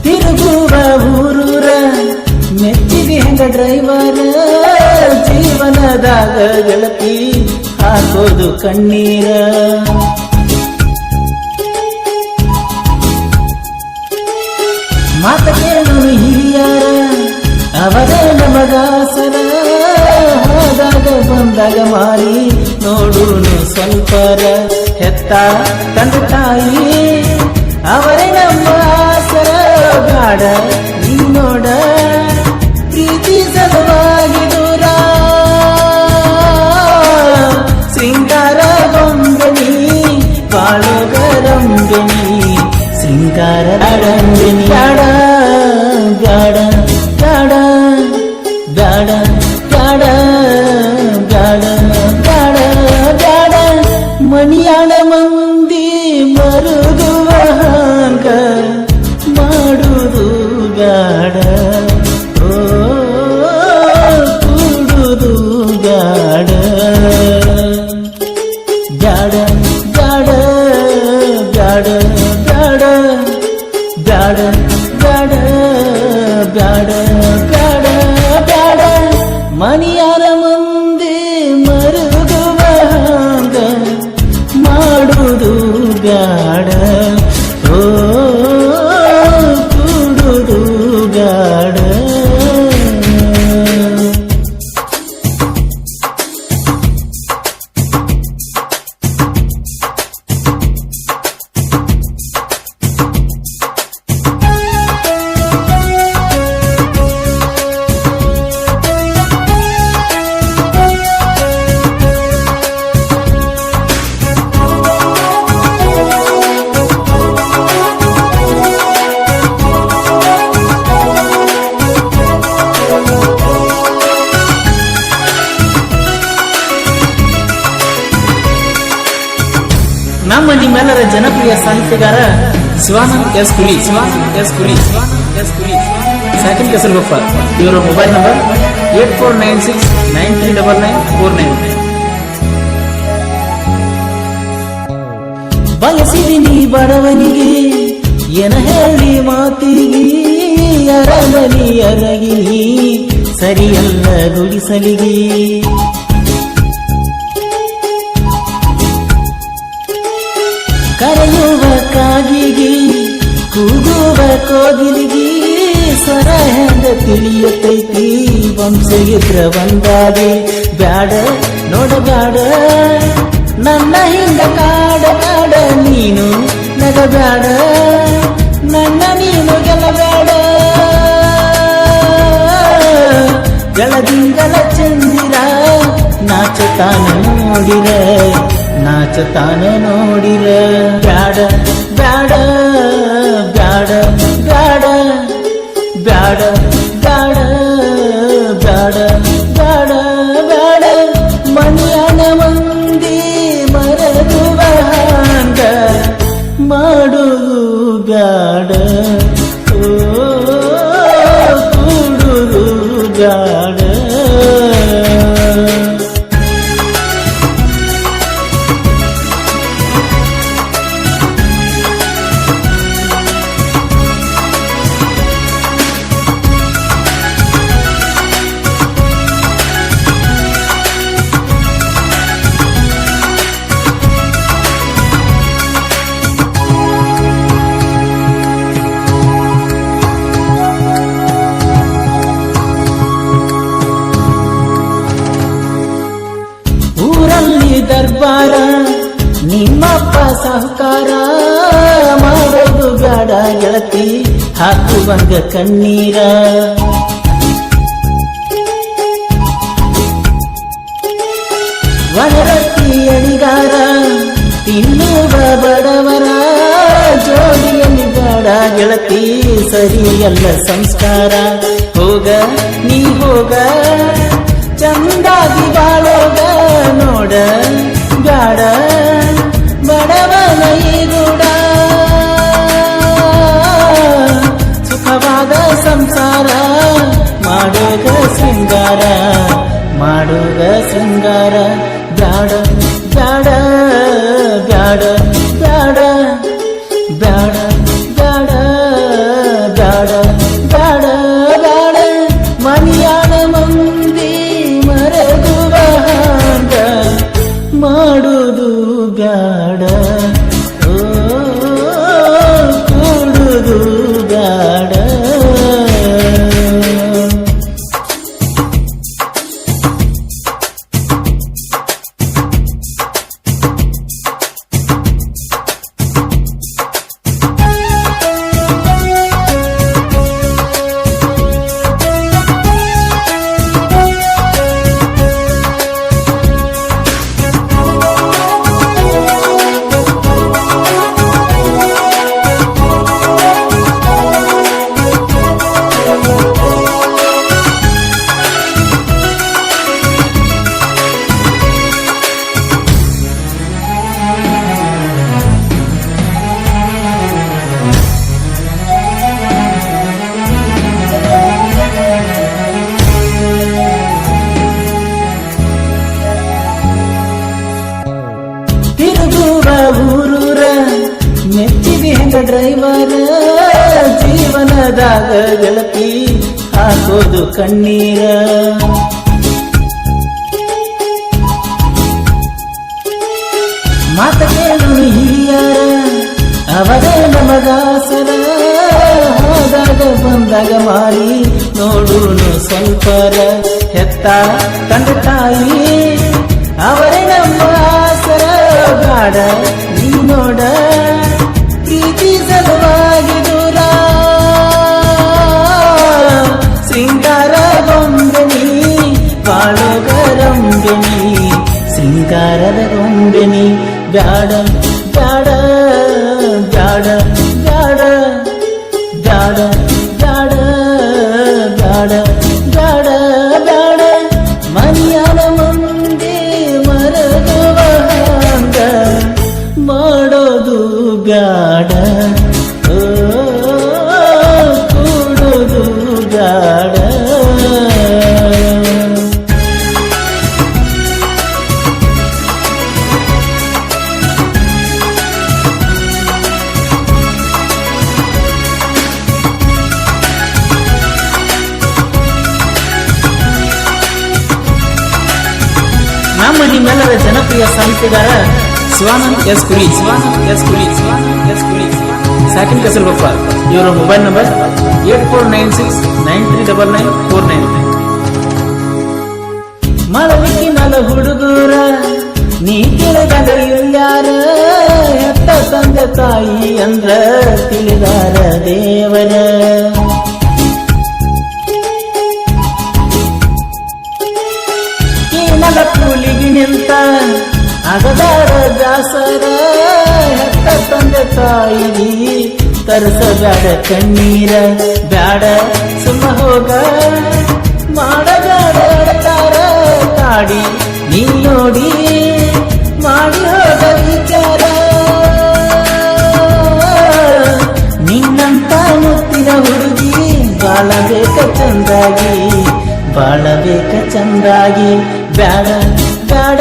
ತಿರುಗುವ ಊರೂರ ಮೆಚ್ಚಿಗೆ ಹೆಂಗ ಡ್ರೈವರ ಜೀವನದಾಗ ಗೆಳತಿ ಹಾಕೋದು ಕಣ್ಣೀರ ಮಾತ ಕೇಳು ಹಿರಿಯರ ಅವರೇ ನಮಗಾಸರ ಹೋದಾಗ ಬಂದಾಗ ಮಾರಿ ನೋಡುನು ಸ್ವಲ್ಪರ ಹೆತ್ತ ತಂದೆ ತಾಯಿ ಅವರೇ ನಮ್ಮ ಆಸರ ಗಾಡ ನಿನ್ನೋಡ ಪ್ರೀತಿ ಸಲುವಾಗಿ ದೂರ ಸಿಂಗಾರ ಗೊಂಬನಿ ಬಾಳುಗರಂಬನಿ ಸಿಂಗಾರ ರಂಬನಿ ಗಾಡ ಗಾಡ ಗಾಡ ಗಾಡ ಗಾಡ ಗಾಡ ಗಾಡ ಗಾಡ ಮಣಿಯಾಳ ಮಂದಿ ಮರುಗುವ ಹಾಂಗ ಮಾಡುವುದು ಗಾಡ ಓ ಕೂಡುವುದು ಗಾಡ ಗಾಡ ಗಾಡ ಗಾಡ ಗಾಡ ಗಾಡ ಗಾಡ ಗಾಡ ಗಾಡ ಗಾಡ ಮಣಿಯಾರ ಮಂದಿ ಮರುಗುವ ಹಾಂಗ ಮಾಡುವುದು ಗಾಡ ಓ ಕೂಡುವುದು ಗಾಡ ನಮ್ಮ ನಿಮ್ಮೆಲ್ಲರ ಜನಪ್ರಿಯ ಸಾಹಿತ್ಯಗಾರ ಶಿವಾನಂದ್ ಎಸ್ ಕುಲಿ ಸೈಕಲ್ ಕೆಸರುಗೊಪ್ಪ. ಇವರ ಮೊಬೈಲ್ ನಂಬರ್ 8496939949. ಬಯಸಿದಿನಿ ಬಡವನಿಗೆ ಏನ ಹೇಳಿ ಮಾತಿಗೆ ಅರಮನಿ ಅರಗಿನಿ ಸರಿಯಲ್ಲ ಗುಡಿಸಲಿಗೆ ಕರೆಯುವ ಕಾಗಿಗೆ ಕೂಗುವ ಕೋಗಿಲಿಗೆ ಸ್ವರ ಹೆಂಗ ತಿಳಿಯತೈತಿ ವಂಶ ಇದ್ರ ಒಂದಾಗಿ ಬ್ಯಾಡ ನೋಡಬ್ಯಾಡ ನನ್ನ ಹಿಂಗ ಕಾಡ ಕಾಡ ನೀನು ನಗಬ್ಯಾಡ ನನ್ನ ನೀನು ಗೆಲ್ಲಬ್ಯಾಡ ಗೆಳದಿಂಗಲ ಚಂದಿರ ನಾಚತಾನ ನೋಡಿರ ನಾಚತಾನ ನೋಡಿರ ಬ್ಯಾಡ ಬ್ಯಾಡ ಬ್ಯಾಡ ಬ್ಯಾಡ ಬ್ಯಾಡ ಬ್ಯಾಡ ಬ್ಯಾಡ ಬ್ಯಾಡ ಬ್ಯಾಡ ಮನೆಯನ ಮಂದಿ ಮರಗುವ ಹಾಂಗ ಮಾಡು ಬ್ಯಾಡ ಓ ಕೂಡುವುದು ಬ್ಯಾಡ ದರ್ಬಾರ ನಿಮ್ಮಪ್ಪ ಸಹಕಾರ ಮಾಡೋದು ಬೇಡ ಗೆಳತಿ ಹಾಕುವಂಗ ಕಣ್ಣೀರ ವನರತಿ ಅಡಿಗಾರ ತಿನ್ನುವ ಬಡವರ ಜೋಡಿಯಲ್ಲಿ ಬೇಡ ಗೆಳತಿ ಸರಿಯಲ್ಲ ಸಂಸ್ಕಾರ ಹೋಗ ನೀ ಹೋಗ ಚಂದಾಗಿ ಬಾಳೋಗ ನೋಡ ಬ್ಯಾಡ ಬಡವನ ಈಗೂಡ ಸುಖವಾದ ಸಂಸಾರ ಮಾಡೋಗ ಶೃಂಗಾರ ಮಾಡೋಗ ಶೃಂಗಾರ ಬ್ಯಾಡ ಬ್ಯಾಡ ಬ್ಯಾಡ ಬ್ಯಾಡ ಬ್ಯಾಡ ಬ್ಯಾಡ ಬ್ಯಾಡ ದೇವರ ಜೀವನದಾಗ ಗೆಳತಿ ಹಾಕೋದು ಕಣ್ಣೀರ. ಮಾತ ಕೇಳು ಹಿರಿಯರ ಅವರೇ ನಮಗಾಸರ. ಹೋದಾಗ ಬಂದಾಗ ಮಾರಿ ನೋಡುನು ಸ್ವಲ್ಪರ. ಹೆತ್ತ ತಂದೆ ತಾಯಿ ಅವರೇ ನಮ್ಮ ಆಸರ. ಗಾಡ ನೀ ನೋಡ ಪ್ರೀತಿ ಸಲುವಾಗಿ ದೂರ. ಶೃಂಗಾರ ಗೊಂಬೆನಿ ಬಾಳುಗರಂಬೆನಿ. ಶೃಂಗಾರದ ಗೊಂಬೆನಿ ಬ್ಯಾಡ ಬ್ಯಾಡ ಬ್ಯಾಡ ಬ್ಯಾಡ ಬ್ಯಾಡ ಬ್ಯಾಡ ಬ್ಯಾಡ ಬ್ಯಾಡ ಬ್ಯಾಡ. ಮನೆಯರ ಮುಂದೆ ಮರಗುವ ಹಂಗ ಮಾಡೋದು ಬ್ಯಾಡ. ಓ ಕೂಡೋದು ಬ್ಯಾಡ. ನಮ್ಮ ನಿಮ್ಮೆಲ್ಲರ ಜನಪ್ರಿಯ ಸಾಹಿತ್ಯಗಾರ ಶಿವಾನಂದ್ ಎಸ್ ಕುರಿ. ಸಾಕಿನ ಕೆಸರುಗೊಪ್ಪ. ಇವರ ಮೊಬೈಲ್ ನಂಬರ್ 8496939949. ಮಳಲಿಕ್ಕಿ ನಲ ಹುಡುಗೂರ ನೀ ತಿಳಿದಾಗ ಇಲ್ಯಾರ. ಹೆತ್ತ ತಂದೆ ತಾಯಿ ಅಂದ್ರ ತಿಳಿದಾರ ದೇವರ. ನಲ ಕೂಲಿಗಿ ನಿಂತ ಅಗದಾರ ದಾಸರ. ಹೆತ್ತ ತಂದೆ ತಾಯಿ ತರಸಬ್ಯಾಡ ಕಣ್ಣೀರ. ಬ್ಯಾಡ ಸುಮ್ಮ ಹೋಗ ಮಾಡಬ್ಯಾಡತಾರ ಕಾಡಿ. ನೀ ನೋಡಿ ಮಾಡಿ ಹೋಗ ವಿಚಾರ. ನಿನ್ನಂತ ಮುತ್ತಿನ ಹುಡುಗಿ ಬಾಳಬೇಕ ಚಂದಾಗಿ ಬಾಳಬೇಕ ಚಂದಾಗಿ. ಬ್ಯಾಡ ಬ್ಯಾಡ